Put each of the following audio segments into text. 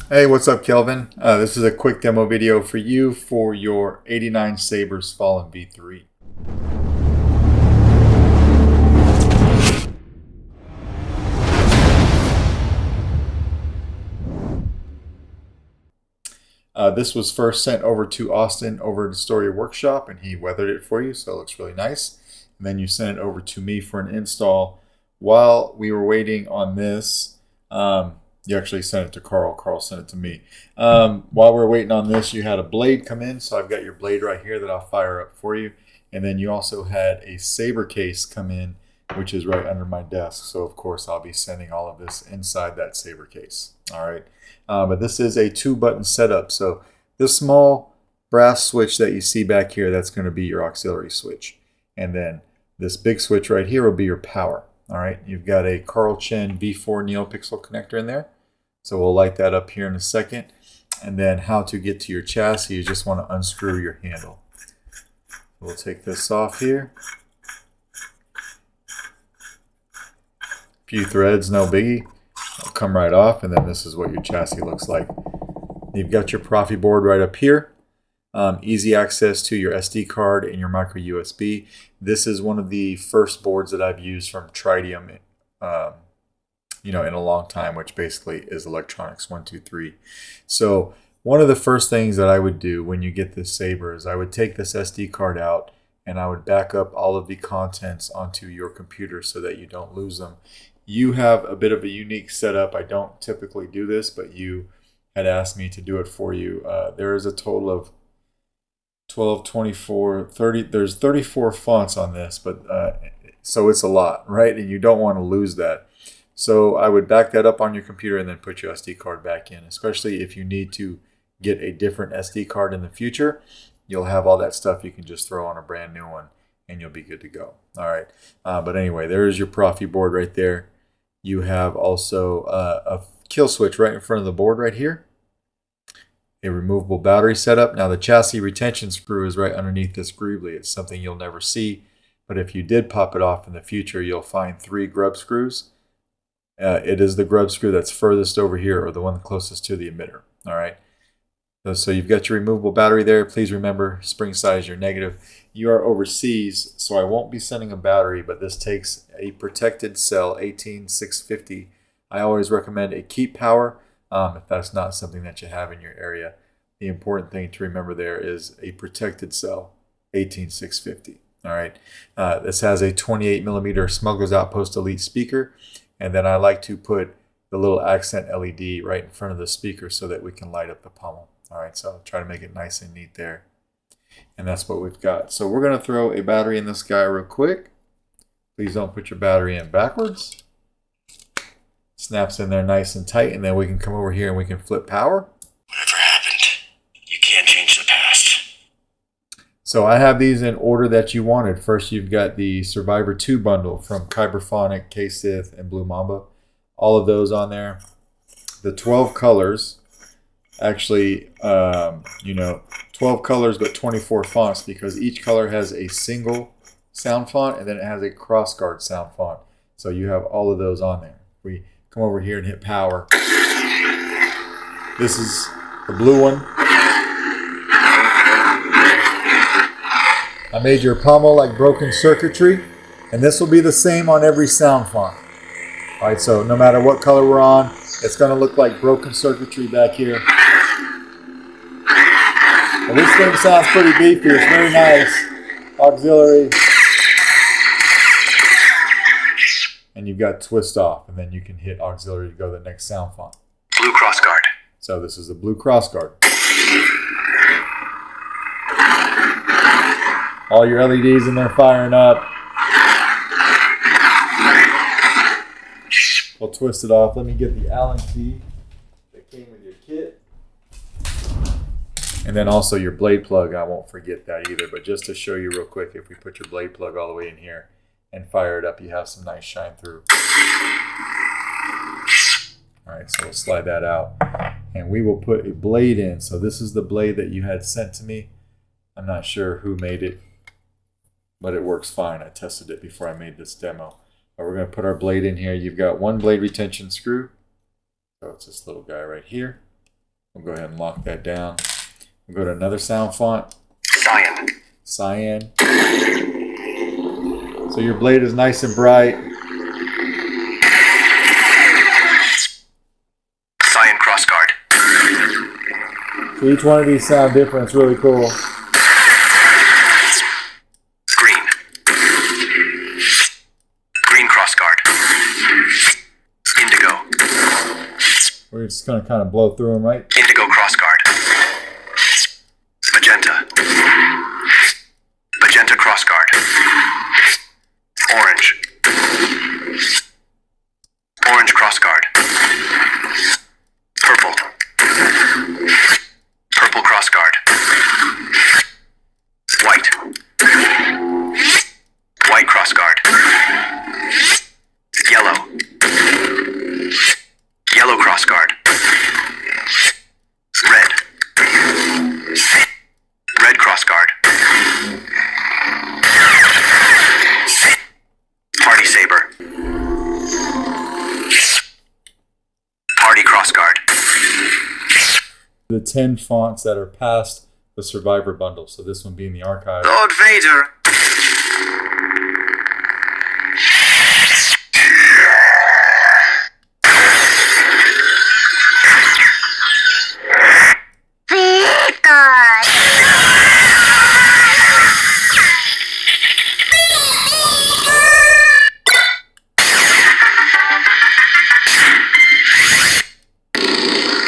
Hey, what's up, Kelvin? This is a quick demo video for you for your 89 Sabers Fallen V3. This was first sent over to Austin over at the Story Workshop, and he weathered it for you, so it looks really nice. And then you sent it over to me for an install. While we were waiting on this, you actually sent it to Carl. Carl sent it to me. While we're waiting on this, you had a blade come in, so I've got your blade right here that I'll fire up for you. And then you also had a saber case come in, which is right under my desk. So of course I'll be sending all of this inside that saber case. All right. But this is a 2-button setup. So this small brass switch that you see back here, that's going to be your auxiliary switch. And then this big switch right here will be your power. All right. You've got a Carl Chen V4 Neopixel connector in there. So we'll light that up here in a second. And then how to get to your chassis, you just want to unscrew your handle. We'll take this off here. Few threads, no biggie. It'll come right off, and then this is what your chassis looks like. You've got your Proffie board right up here. Easy access to your SD card and your micro USB. This is one of the first boards that I've used from Tritium, in a long time, which basically is electronics 1, 2, 3. So one of the first things that I would do when you get this Saber is I would take this SD card out and I would back up all of the contents onto your computer so that you don't lose them. You have a bit of a unique setup. I don't typically do this, but you had asked me to do it for you. There is a total of 12, 24, 30. There's 34 fonts on this, but so it's a lot, right? And you don't want to lose that. So I would back that up on your computer and then put your SD card back in, especially if you need to get a different SD card in the future. You'll have all that stuff you can just throw on a brand new one and you'll be good to go. All right. But anyway, there's your Proffie board right there. You have also a kill switch right in front of the board right here. A removable battery setup. Now the chassis retention screw is right underneath this greebly. It's something you'll never see, but if you did pop it off in the future, you'll find 3 grub screws. It is the grub screw that's furthest over here, or the one closest to the emitter. All right. So you've got your removable battery there. Please remember, spring size, you're negative. You are overseas, so I won't be sending a battery, but this takes a protected cell, 18650. I always recommend a keep power if that's not something that you have in your area. The important thing to remember there is a protected cell, 18650. All right. This has a 28 millimeter Smuggler's Outpost Elite speaker. And then I like to put the little accent LED right in front of the speaker so that we can light up the pommel. All right, so I'll try to make it nice and neat there. And that's what we've got. So we're going to throw a battery in this guy real quick. Please don't put your battery in backwards. Snaps in there nice and tight, and then we can come over here and we can flip power. Whatever happened, you can't change the past. So I have these in order that you wanted. First, you've got the Survivor 2 bundle from Kyberphonic, Kestis, and Blue Mamba. All of those on there. The 12 colors, actually, 12 colors but 24 fonts, because each color has a single sound font and then it has a crossguard sound font. So you have all of those on there. We come over here and hit power. This is the blue one. I made your pommel like broken circuitry, and this will be the same on every sound font. All right, so no matter what color we're on, it's going to look like broken circuitry back here. Well, this thing sounds pretty beefy. It's very nice. Auxiliary. And you've got twist off, and then you can hit auxiliary to go to the next sound font. Blue crossguard. So this is the blue crossguard. All your LEDs in there firing up. We'll twist it off. Let me get the Allen key that came with your kit. And then also your blade plug. I won't forget that either. But just to show you real quick, if we put your blade plug all the way in here and fire it up, you have some nice shine through. All right, so we'll slide that out. And we will put a blade in. So this is the blade that you had sent to me. I'm not sure who made it, but it works fine. I tested it before I made this demo. But we're going to put our blade in here. You've got one blade retention screw. So it's this little guy right here. We'll go ahead and lock that down. We'll go to another sound font. Cyan. Cyan. So your blade is nice and bright. Cyan crossguard. So each one of these sound different. It's really cool. Green. Green crossguard. Indigo. We're just going to kind of blow through them, right? Indigo crossguard. Magenta. Magenta crossguard. Orange. Orange crossguard. Purple. Purple crossguard. White. White crossguard. Yellow. Yellow crossguard. Red. Red crossguard. Party saber. Party crossguard. The 10 fonts that are past the Survivor bundle. So this one being the archive. Lord Vader.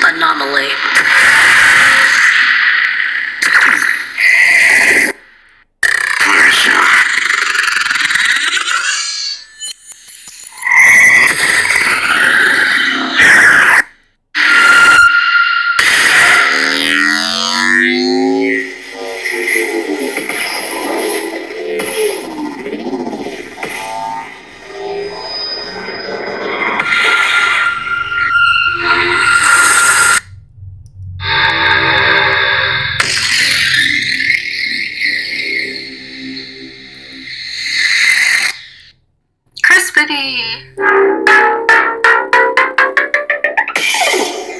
Anomaly.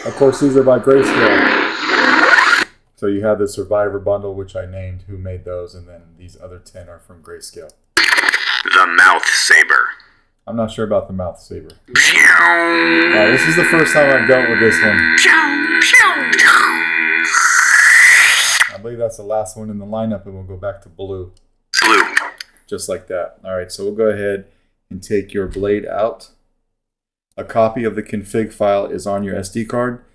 Of course, these are by Grayscale. So you have the Survivor bundle, which I named who made those, and then these other 10 are from Grayscale. The Mouth Saber. I'm not sure about the Mouth Saber. This is the first time I've dealt with this one. I believe that's the last one in the lineup, and we'll go back to blue. Blue. Just like that. All right, so we'll go ahead and take your blade out. A copy of the config file is on your SD card.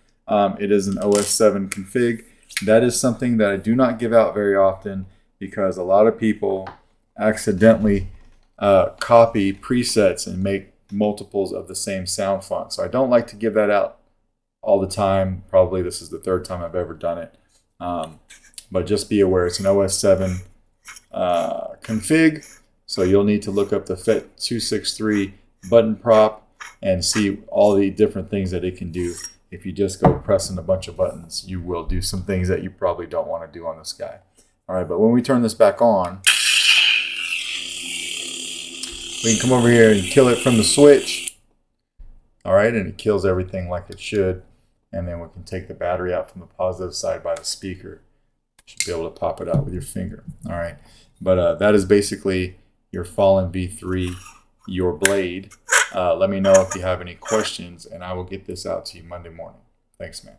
It is an OS 7 config. That is something that I do not give out very often because a lot of people accidentally copy presets and make multiples of the same sound font. So I don't like to give that out all the time. Probably this is the third time I've ever done it. But just be aware, it's an OS 7 config. So you'll need to look up the FET263 button prop and see all the different things that it can do. If you just go pressing a bunch of buttons, you will do some things that you probably don't want to do on this guy. All right, but when we turn this back on, we can come over here and kill it from the switch. All right, and it kills everything like it should. And then we can take the battery out from the positive side by the speaker. You should be able to pop it out with your finger. All right, but that is basically your Fallen V3, your blade. Let me know if you have any questions, and I will get this out to you Monday morning. Thanks, man.